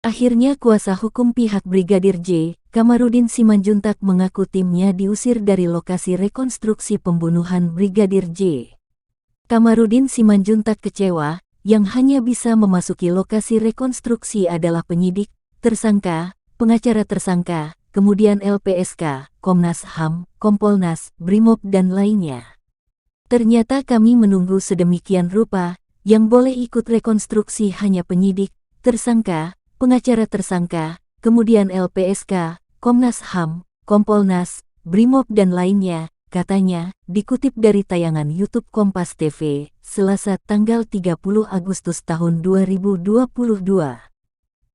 Akhirnya kuasa hukum pihak Brigadir J, Kamarudin Simanjuntak mengaku timnya diusir dari lokasi rekonstruksi pembunuhan Brigadir J. Kamarudin Simanjuntak kecewa, yang hanya bisa memasuki lokasi rekonstruksi adalah penyidik, tersangka, pengacara tersangka, kemudian LPSK, Komnas HAM, Kompolnas, Brimob dan lainnya. Ternyata kami menunggu sedemikian rupa, yang boleh ikut rekonstruksi hanya penyidik, tersangka, pengacara tersangka, kemudian LPSK, Komnas HAM, Kompolnas, Brimob dan lainnya, katanya, dikutip dari tayangan YouTube Kompas TV, Selasa tanggal 30 Agustus tahun 2022.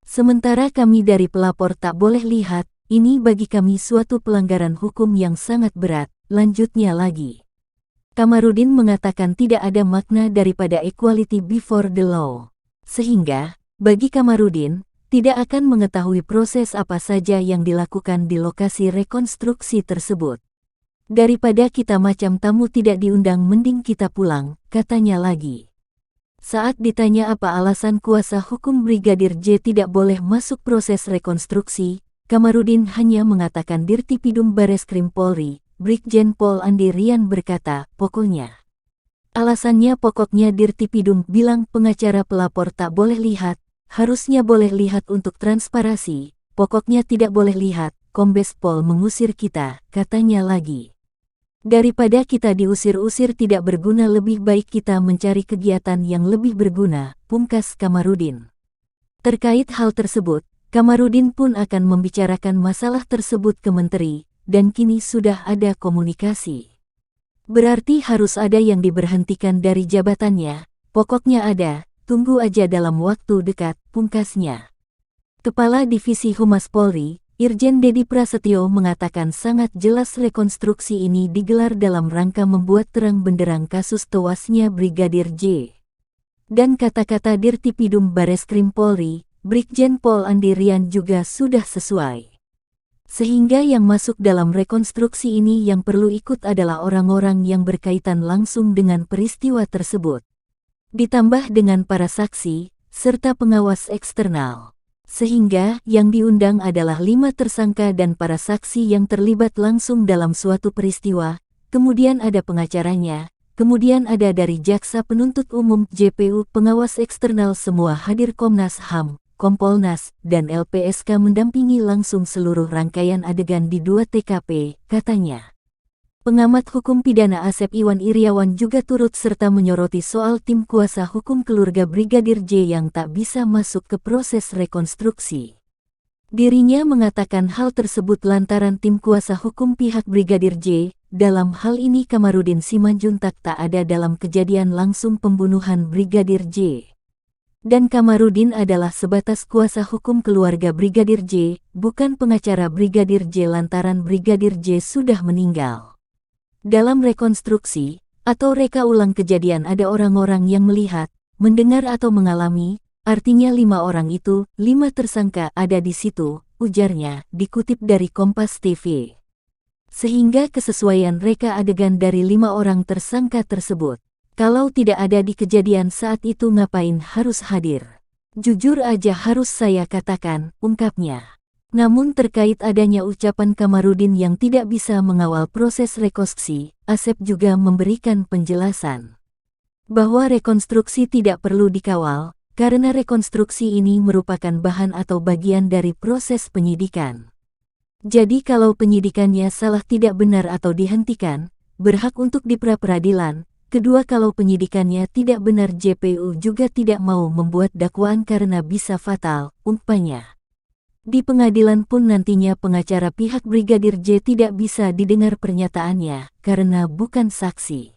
Sementara kami dari pelapor tak boleh lihat, ini bagi kami suatu pelanggaran hukum yang sangat berat, lanjutnya lagi. Kamarudin mengatakan tidak ada makna daripada equality before the law. Sehingga, bagi Kamarudin, tidak akan mengetahui proses apa saja yang dilakukan di lokasi rekonstruksi tersebut. Daripada kita macam tamu tidak diundang mending kita pulang, katanya lagi. Saat ditanya apa alasan kuasa hukum Brigadir J tidak boleh masuk proses rekonstruksi, Kamarudin hanya mengatakan Dirtipidum Bareskrim Polri, Brigjen Pol Andi Rian berkata, pokoknya. Alasannya pokoknya Dirtipidum bilang pengacara pelapor tak boleh lihat, harusnya boleh lihat untuk transparansi, pokoknya tidak boleh lihat, Kombes Pol mengusir kita, katanya lagi. Daripada kita diusir-usir tidak berguna lebih baik kita mencari kegiatan yang lebih berguna, pungkas Kamarudin. Terkait hal tersebut, Kamarudin pun akan membicarakan masalah tersebut ke menteri, dan kini sudah ada komunikasi. Berarti harus ada yang diberhentikan dari jabatannya, pokoknya ada. Tunggu aja dalam waktu dekat, pungkasnya. Kepala Divisi Humas Polri, Irjen Dedi Prasetyo mengatakan sangat jelas rekonstruksi ini digelar dalam rangka membuat terang benderang kasus tewasnya Brigadir J. Dan kata-kata Dirtipidum Bareskrim Polri, Brigjen Pol Andi Rian juga sudah sesuai. Sehingga yang masuk dalam rekonstruksi ini yang perlu ikut adalah orang-orang yang berkaitan langsung dengan peristiwa tersebut. Ditambah dengan para saksi, serta pengawas eksternal. Sehingga yang diundang adalah 5 tersangka dan para saksi yang terlibat langsung dalam suatu peristiwa, kemudian ada pengacaranya, kemudian ada dari Jaksa Penuntut Umum JPU pengawas eksternal semua hadir Komnas HAM, Kompolnas, dan LPSK mendampingi langsung seluruh rangkaian adegan di 2 TKP, katanya. Pengamat hukum pidana Asep Iwan Iriawan juga turut serta menyoroti soal tim kuasa hukum keluarga Brigadir J yang tak bisa masuk ke proses rekonstruksi. Dirinya mengatakan hal tersebut lantaran tim kuasa hukum pihak Brigadir J, dalam hal ini Kamarudin Simanjuntak tak ada dalam kejadian langsung pembunuhan Brigadir J. Dan Kamarudin adalah sebatas kuasa hukum keluarga Brigadir J, bukan pengacara Brigadir J lantaran Brigadir J sudah meninggal. Dalam rekonstruksi, atau reka ulang kejadian ada orang-orang yang melihat, mendengar atau mengalami, artinya 5 orang itu, 5 tersangka ada di situ, ujarnya, dikutip dari Kompas TV. Sehingga kesesuaian reka adegan dari 5 orang tersangka tersebut. Kalau tidak ada di kejadian saat itu ngapain harus hadir? Jujur aja harus saya katakan, ungkapnya. Namun terkait adanya ucapan Kamarudin yang tidak bisa mengawal proses rekonstruksi, Asep juga memberikan penjelasan. Bahwa rekonstruksi tidak perlu dikawal, karena rekonstruksi ini merupakan bahan atau bagian dari proses penyidikan. Jadi kalau penyidikannya salah tidak benar atau dihentikan, berhak untuk diperadilan. Kedua kalau penyidikannya tidak benar JPU juga tidak mau membuat dakwaan karena bisa fatal, umpamanya. Di pengadilan pun nantinya pengacara pihak Brigadir J tidak bisa didengar pernyataannya, karena bukan saksi.